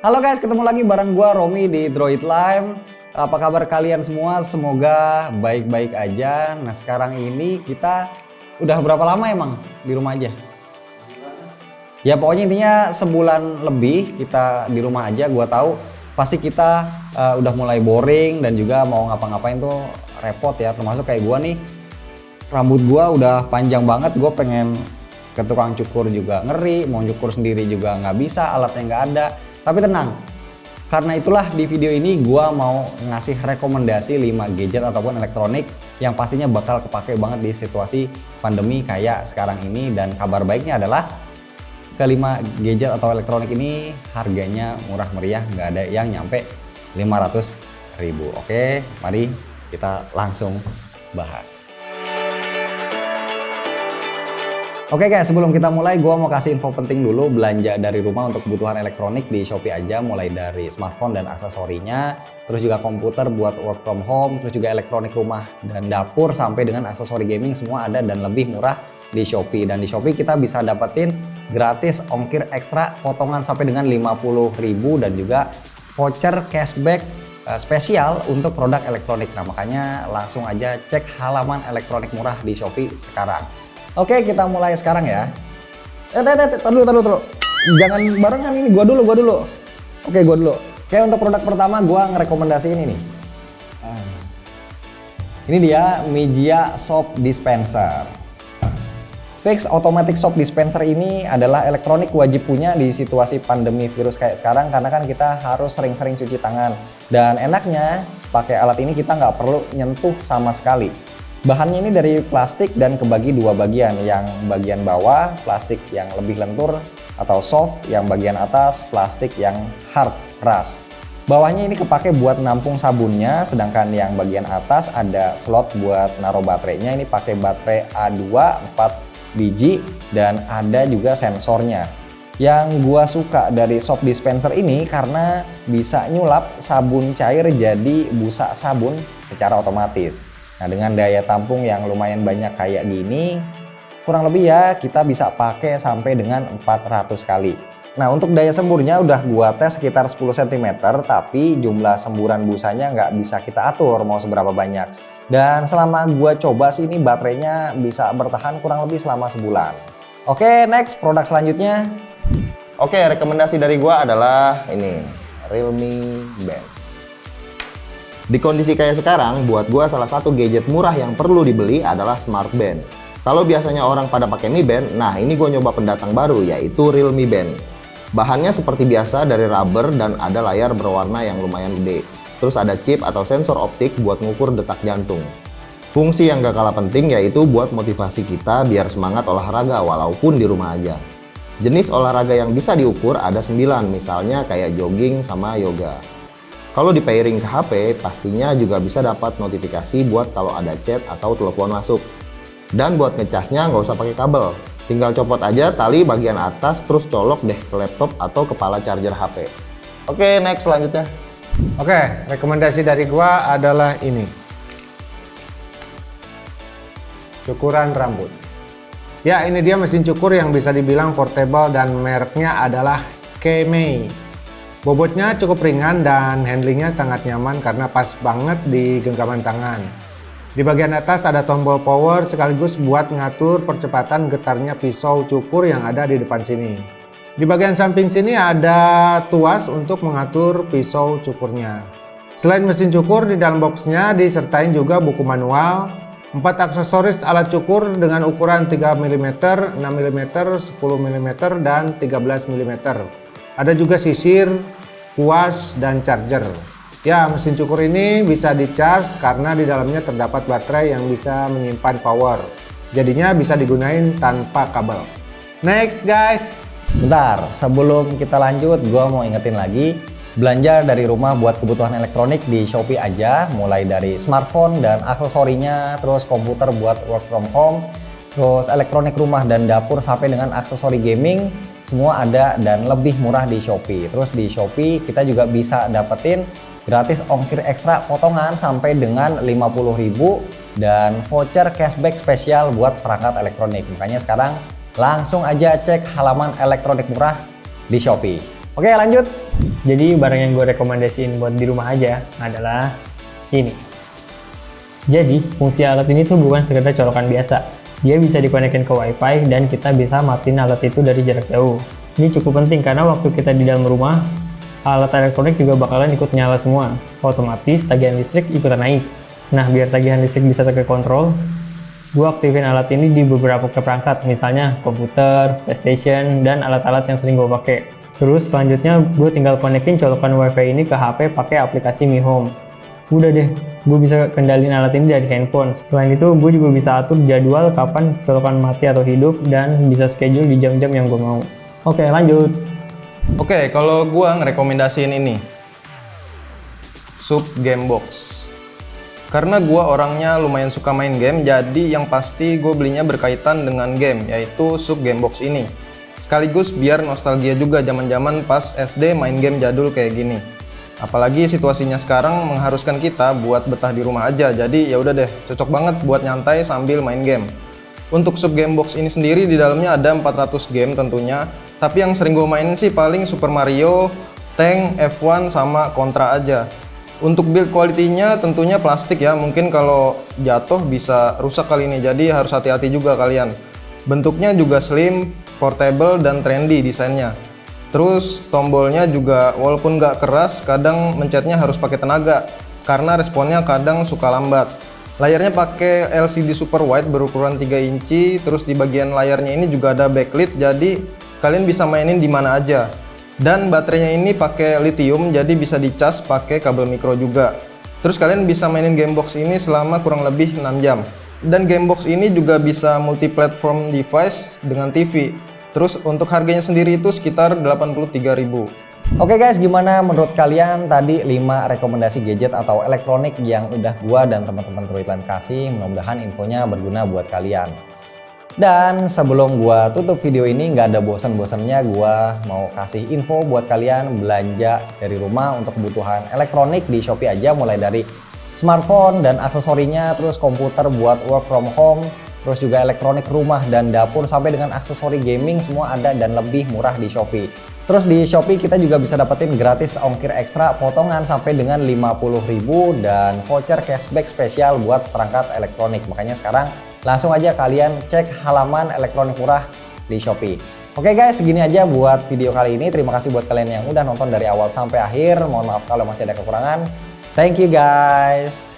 Halo guys, ketemu lagi bareng gua Romi di Droid Lime. Apa kabar kalian semua? Semoga baik-baik aja. Nah, sekarang ini kita udah berapa lama emang di rumah aja? Ya pokoknya intinya sebulan lebih kita di rumah aja. Gua tahu pasti kita udah mulai boring dan juga mau ngapa-ngapain tuh repot ya. Termasuk kayak gua nih, rambut gua udah panjang banget. Gua pengen ke tukang cukur juga ngeri, mau cukur sendiri juga nggak bisa, alatnya nggak ada. Tapi tenang, karena itulah di video ini gua mau ngasih rekomendasi 5 gadget ataupun elektronik yang pastinya bakal kepake banget di situasi pandemi kayak sekarang ini. Dan kabar baiknya adalah kelima gadget atau elektronik ini harganya murah meriah, nggak ada yang nyampe 500.000. Oke, mari kita langsung bahas. Oke guys, sebelum kita mulai gua mau kasih info penting dulu. Belanja dari rumah untuk kebutuhan elektronik di Shopee aja, mulai dari smartphone dan aksesorinya, terus juga komputer buat work from home, terus juga elektronik rumah dan dapur sampai dengan aksesori gaming, semua ada dan lebih murah di Shopee. Dan di Shopee kita bisa dapetin gratis ongkir ekstra potongan sampai dengan 50.000 dan juga voucher cashback spesial untuk produk elektronik. Nah, makanya langsung aja cek halaman elektronik murah di Shopee sekarang. Oke, kita mulai sekarang ya. Taruh dulu. Jangan barengan ini, gua dulu. Oke, gua dulu. Oke, untuk produk pertama gua ngerekomendasiin ini. Ini dia Mijia Soap Dispenser. Fix Automatic Soap Dispenser ini adalah elektronik wajib punya di situasi pandemi virus kayak sekarang, karena kan kita harus sering-sering cuci tangan. Dan enaknya pakai alat ini kita nggak perlu nyentuh sama sekali. Bahannya ini dari plastik dan kebagi dua bagian. Yang bagian bawah plastik yang lebih lentur atau soft, yang bagian atas plastik yang hard, keras. Bawahnya ini kepake buat nampung sabunnya, sedangkan yang bagian atas ada slot buat naruh baterainya. Ini pakai baterai A2 4 biji dan ada juga sensornya. Yang gua suka dari soap dispenser ini karena bisa nyulap sabun cair jadi busa sabun secara otomatis. Nah, dengan daya tampung yang lumayan banyak kayak gini, kurang lebih ya kita bisa pakai sampai dengan 400 kali. Nah, untuk daya semburnya udah gua tes sekitar 10 cm, tapi jumlah semburan busanya nggak bisa kita atur mau seberapa banyak. Dan selama gua coba sih ini baterainya bisa bertahan kurang lebih selama sebulan. Oke, next produk selanjutnya. Oke, rekomendasi dari gua adalah ini, Realme Band. Di kondisi kayak sekarang, buat gua salah satu gadget murah yang perlu dibeli adalah Smart Band. Kalau biasanya orang pada pakai Mi Band, nah ini gua nyoba pendatang baru yaitu Realme Band. Bahannya seperti biasa dari rubber dan ada layar berwarna yang lumayan gede. Terus ada chip atau sensor optik buat ngukur detak jantung. Fungsi yang gak kalah penting yaitu buat motivasi kita biar semangat olahraga walaupun di rumah aja. Jenis olahraga yang bisa diukur ada 9, misalnya kayak jogging sama yoga. Kalau di pairing ke HP, pastinya juga bisa dapat notifikasi buat kalau ada chat atau telepon masuk. Dan buat ngecasnya nggak usah pakai kabel. Tinggal copot aja tali bagian atas, terus colok deh ke laptop atau kepala charger HP. Oke, next selanjutnya. Oke, rekomendasi dari gua adalah ini. Cukuran rambut. Ya, ini dia mesin cukur yang bisa dibilang portable dan mereknya adalah Kemei. Bobotnya cukup ringan dan handlingnya sangat nyaman karena pas banget di genggaman tangan. Di bagian atas ada tombol power sekaligus buat ngatur percepatan getarnya pisau cukur yang ada di depan sini. Di bagian samping sini ada tuas untuk mengatur pisau cukurnya. Selain mesin cukur, di dalam boxnya disertain juga buku manual, 4 aksesoris alat cukur dengan ukuran 3 mm, 6 mm, 10 mm, dan 13 mm. Ada juga sisir, kuas, dan charger. Ya, mesin cukur ini bisa di-charge karena di dalamnya terdapat baterai yang bisa menyimpan power. Jadinya bisa digunain tanpa kabel. Next guys. Bentar, sebelum kita lanjut gua mau ingetin lagi, belanja dari rumah buat kebutuhan elektronik di Shopee aja, mulai dari smartphone dan aksesorinya, terus komputer buat work from home, terus elektronik rumah dan dapur sampai dengan aksesori gaming, semua ada dan lebih murah di Shopee. Terus di Shopee kita juga bisa dapetin gratis ongkir ekstra potongan sampai dengan 50.000 dan voucher cashback spesial buat perangkat elektronik. Makanya sekarang langsung aja cek halaman elektronik murah di Shopee. Oke, lanjut. Jadi barang yang gue rekomendasiin buat di rumah aja adalah ini. Jadi fungsi alat ini tuh bukan sekedar colokan biasa. Dia bisa dikonekin ke wifi dan kita bisa matiin alat itu dari jarak jauh. Ini cukup penting karena waktu kita di dalam rumah, alat elektronik juga bakalan ikut nyala semua. Otomatis tagihan listrik ikutan naik. Nah, biar tagihan listrik bisa terkontrol, gue aktifin alat ini di beberapa perangkat, misalnya komputer, PlayStation, dan alat-alat yang sering gue pakai. Terus selanjutnya gue tinggal konekin colokan WiFi ini ke HP pakai aplikasi Mi Home. Udah deh, gue bisa kendalin alat ini dari handphone. Selain itu, gue juga bisa atur jadwal kapan colokan mati atau hidup dan bisa schedule di jam-jam yang gue mau. Oke, lanjut. Oke, kalau gua ngerekomendasiin ini Sub Gamebox. Karena gua orangnya lumayan suka main game, jadi yang pasti gue belinya berkaitan dengan game, yaitu Sub Gamebox ini. Sekaligus biar nostalgia juga zaman-zaman pas SD main game jadul kayak gini. Apalagi situasinya sekarang mengharuskan kita buat betah di rumah aja, jadi ya udah deh, cocok banget buat nyantai sambil main game. Untuk Sub Gamebox ini sendiri di dalamnya ada 400 game tentunya, tapi yang sering gue mainin sih paling Super Mario, Tank, F1, sama Contra aja. Untuk build quality-nya tentunya plastik ya, mungkin kalau jatuh bisa rusak kali ini, jadi harus hati-hati juga kalian. Bentuknya juga slim, portable, dan trendy desainnya. Terus tombolnya juga walaupun nggak keras, kadang mencetnya harus pakai tenaga, karena responnya kadang suka lambat. Layarnya pakai LCD super wide berukuran 3 inci, terus di bagian layarnya ini juga ada backlit, jadi kalian bisa mainin di mana aja. Dan baterainya ini pakai lithium, jadi bisa dicas pakai kabel mikro juga. Terus kalian bisa mainin Gamebox ini selama kurang lebih 6 jam. Dan Gamebox ini juga bisa multi-platform device dengan TV. Terus untuk harganya sendiri itu sekitar 83.000. Oke guys, gimana menurut kalian tadi 5 rekomendasi gadget atau elektronik yang udah gua dan teman-teman Truitland kasih? Mudah-mudahan infonya berguna buat kalian. Dan sebelum gua tutup video ini, nggak ada bosan-bosannya gua mau kasih info buat kalian belanja dari rumah untuk kebutuhan elektronik di Shopee aja, mulai dari smartphone dan aksesorinya, terus komputer buat work from home, terus juga elektronik rumah dan dapur, sampai dengan aksesori gaming semua ada dan lebih murah di Shopee. Terus di Shopee kita juga bisa dapetin gratis ongkir ekstra potongan sampai dengan 50.000 dan voucher cashback spesial buat perangkat elektronik. Makanya sekarang langsung aja kalian cek halaman elektronik murah di Shopee. Oke guys, segini aja buat video kali ini. Terima kasih buat kalian yang udah nonton dari awal sampai akhir. Mohon maaf kalau masih ada kekurangan. Thank you guys.